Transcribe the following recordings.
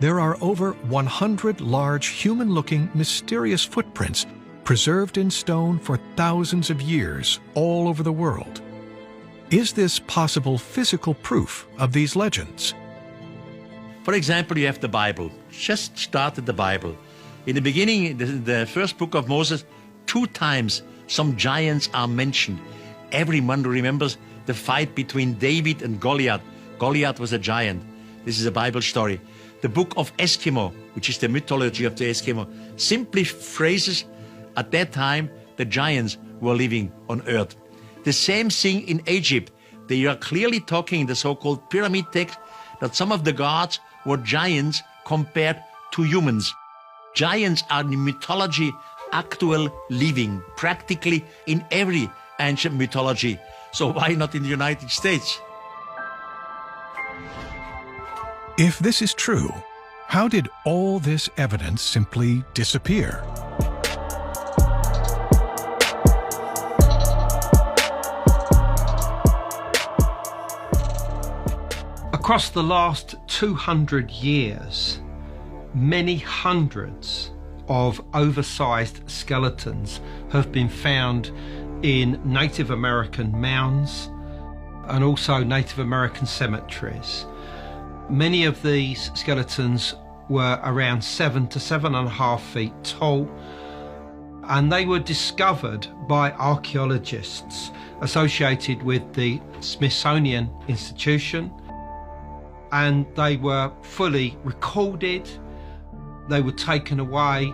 there are over 100 large human-looking mysterious footprints preserved in stone for thousands of years all over the world. Is this possible physical proof of these legends? For example, you have the Bible. Just start at the Bible. In the beginning, the first book of Moses, 2 times some giants are mentioned. Everyone remembers the fight between David and Goliath. Goliath was a giant. This is a Bible story. The book of Eskimo, which is the mythology of the Eskimo, simply phrases at that time the giants were living on earth. The same thing in Egypt. They are clearly talking in the so-called pyramid text that some of the gods were giants compared to humans. Giants are in mythology actual living, practically in every ancient mythology. So why not in the United States? If this is true, how did all this evidence simply disappear? Across the last 200 years, many hundreds of oversized skeletons have been found in Native American mounds and also Native American cemeteries. Many of these skeletons were around 7 to 7.5 feet tall, and they were discovered by archaeologists associated with the Smithsonian Institution, and they were fully recorded, they were taken away,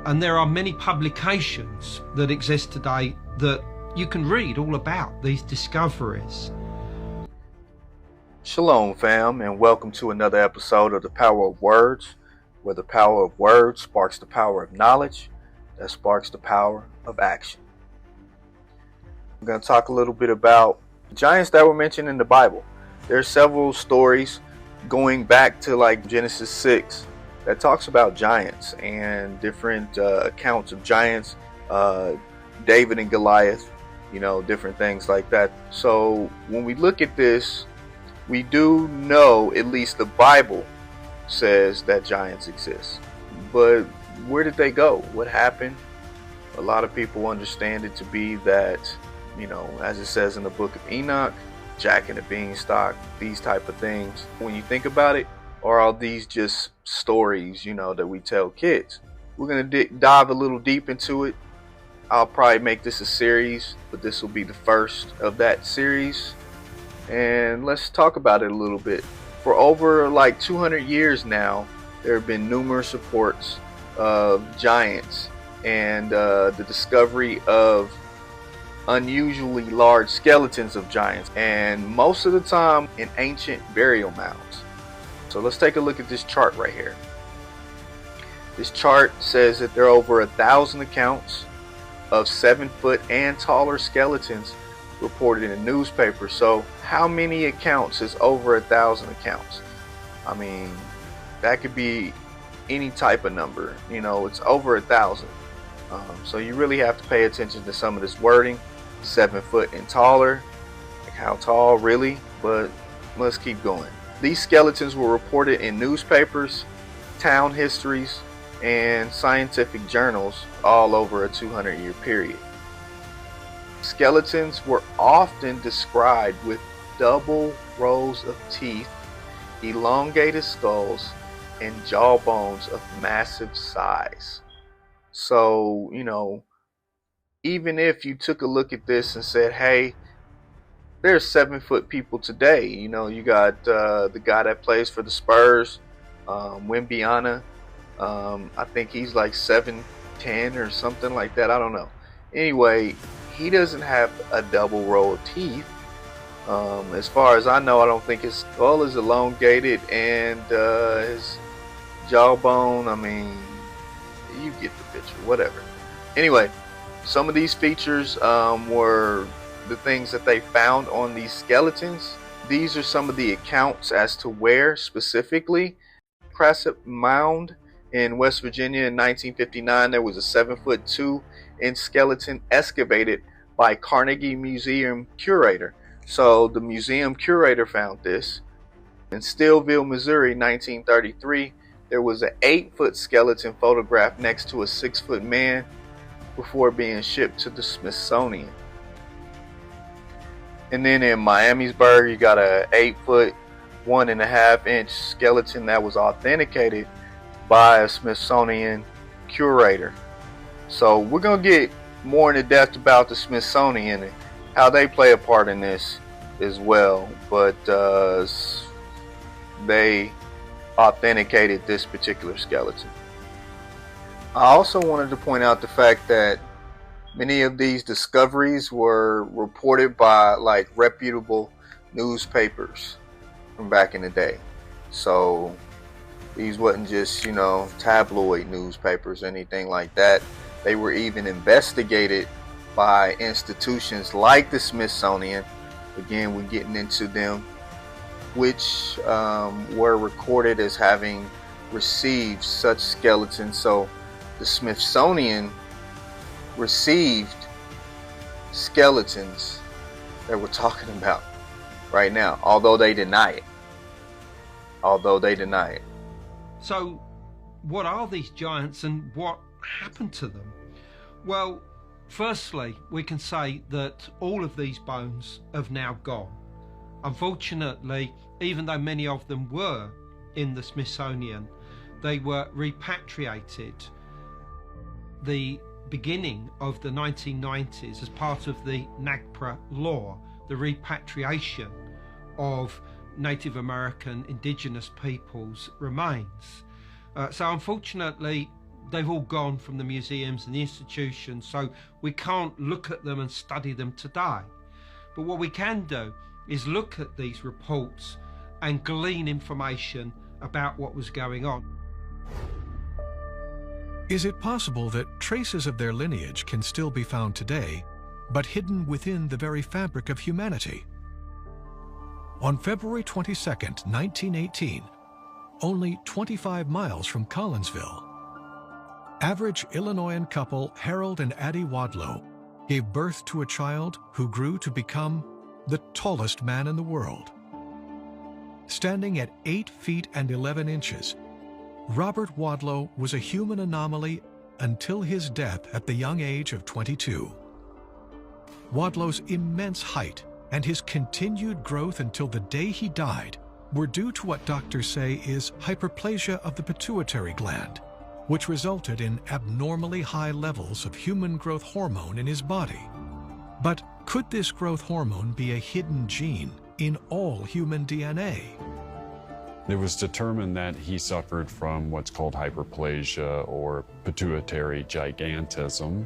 and there are many publications that exist today that you can read all about these discoveries. Shalom fam, and welcome to another episode of The Power of Words, where the power of words sparks the power of knowledge that sparks the power of action. I'm going to talk a little bit about giants that were mentioned in the Bible. There are several stories going back to like Genesis 6 that talks about giants and different accounts of giants, David and Goliath, different things like that. So when we look at this, we do know, at least the Bible says, that giants exist. But where did they go? What happened? A lot of people understand it to be that, as it says in the Book of Enoch, Jack and the Beanstalk, these type of things. When you think about it, or are these just stories, that we tell kids? We're going to dive a little deep into it. I'll probably make this a series, but this will be the first of that series. And let's talk about it a little bit. For over like 200 years now, there have been numerous reports of giants and the discovery of unusually large skeletons of giants, and most of the time in ancient burial mounds. So let's take a look at this chart right here. This chart says that there are over 1,000 accounts of 7-foot and taller skeletons reported in the newspaper. So how many accounts is over 1,000 accounts? I mean, that could be any type of number. It's over 1,000. So you really have to pay attention to some of this wording. 7 foot and taller, like how tall really? But let's keep going. These skeletons were reported in newspapers, town histories, and scientific journals all over a 200-year period. Skeletons were often described with double rows of teeth, elongated skulls, and jawbones of massive size. So, even if you took a look at this and said, hey, there's 7-foot people today. You got the guy that plays for the Spurs, Wimbiana. I think he's like 7'10" or something like that. I don't know. Anyway, he doesn't have a double row of teeth. As far as I know, I don't think his skull is elongated, and his jawbone, you get the picture, whatever. Anyway, some of these features were the things that they found on these skeletons. These are some of the accounts as to where specifically. Crescent Mound in West Virginia in 1959, there was a 7'2" skeleton excavated by Carnegie Museum curator. So the museum curator found this. In Stillville, Missouri, 1933, there was an 8-foot skeleton photographed next to a 6-foot man before being shipped to the Smithsonian. And then in Miamisburg, you got a 8-foot, 1.5-inch skeleton that was authenticated by a Smithsonian curator. So we're going to get more into depth about the Smithsonian and how they play a part in this as well. But they authenticated this particular skeleton. I also wanted to point out the fact that many of these discoveries were reported by like reputable newspapers from back in the day. So these wasn't just, tabloid newspapers or anything like that. They were even investigated by institutions like the Smithsonian. Again, we're getting into them, which were recorded as having received such skeletons. So the Smithsonian received skeletons that we're talking about right now, although they deny it. So what are these giants and what happened to them? Well, firstly, we can say that all of these bones have now gone. Unfortunately, even though many of them were in the Smithsonian, they were repatriated the beginning of the 1990s as part of the NAGPRA law, the repatriation of Native American indigenous peoples' remains. So unfortunately, they've all gone from the museums and the institutions, so we can't look at them and study them today. But what we can do is look at these reports and glean information about what was going on. Is it possible that traces of their lineage can still be found today, but hidden within the very fabric of humanity? On February 22, 1918, only 25 miles from Collinsville, average Illinoisan couple Harold and Addie Wadlow gave birth to a child who grew to become the tallest man in the world. Standing at 8 feet and 11 inches, Robert Wadlow was a human anomaly until his death at the young age of 22. Wadlow's immense height and his continued growth until the day he died were due to what doctors say is hyperplasia of the pituitary gland, which resulted in abnormally high levels of human growth hormone in his body. But could this growth hormone be a hidden gene in all human DNA? It was determined that he suffered from what's called hyperplasia or pituitary gigantism.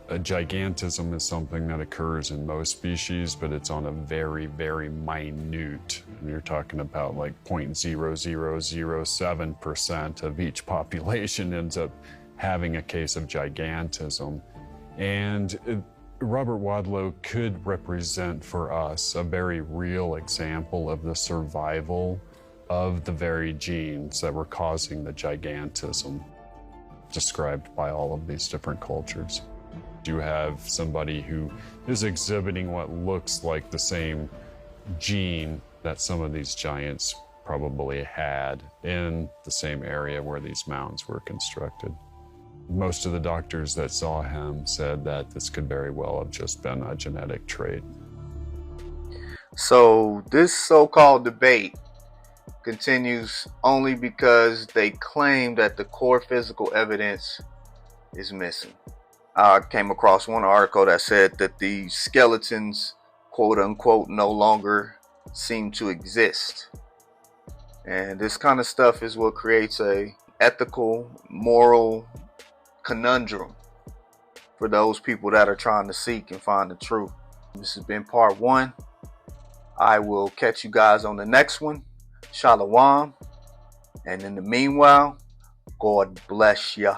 A gigantism is something that occurs in most species, but it's on a very, very minute. And you're talking about like 0.0007% of each population ends up having a case of gigantism. And Robert Wadlow could represent for us a very real example of the survival of the very genes that were causing the gigantism described by all of these different cultures. You have somebody who is exhibiting what looks like the same gene that some of these giants probably had in the same area where these mounds were constructed. Most of the doctors that saw him said that this could very well have just been a genetic trait. So this so-called debate continues only because they claim that the core physical evidence is missing. I came across one article that said that the skeletons, quote unquote, no longer seem to exist. And this kind of stuff is what creates a ethical, moral conundrum for those people that are trying to seek and find the truth. This has been part 1. I will catch you guys on the next one. Shalom. And in the meanwhile, God bless ya.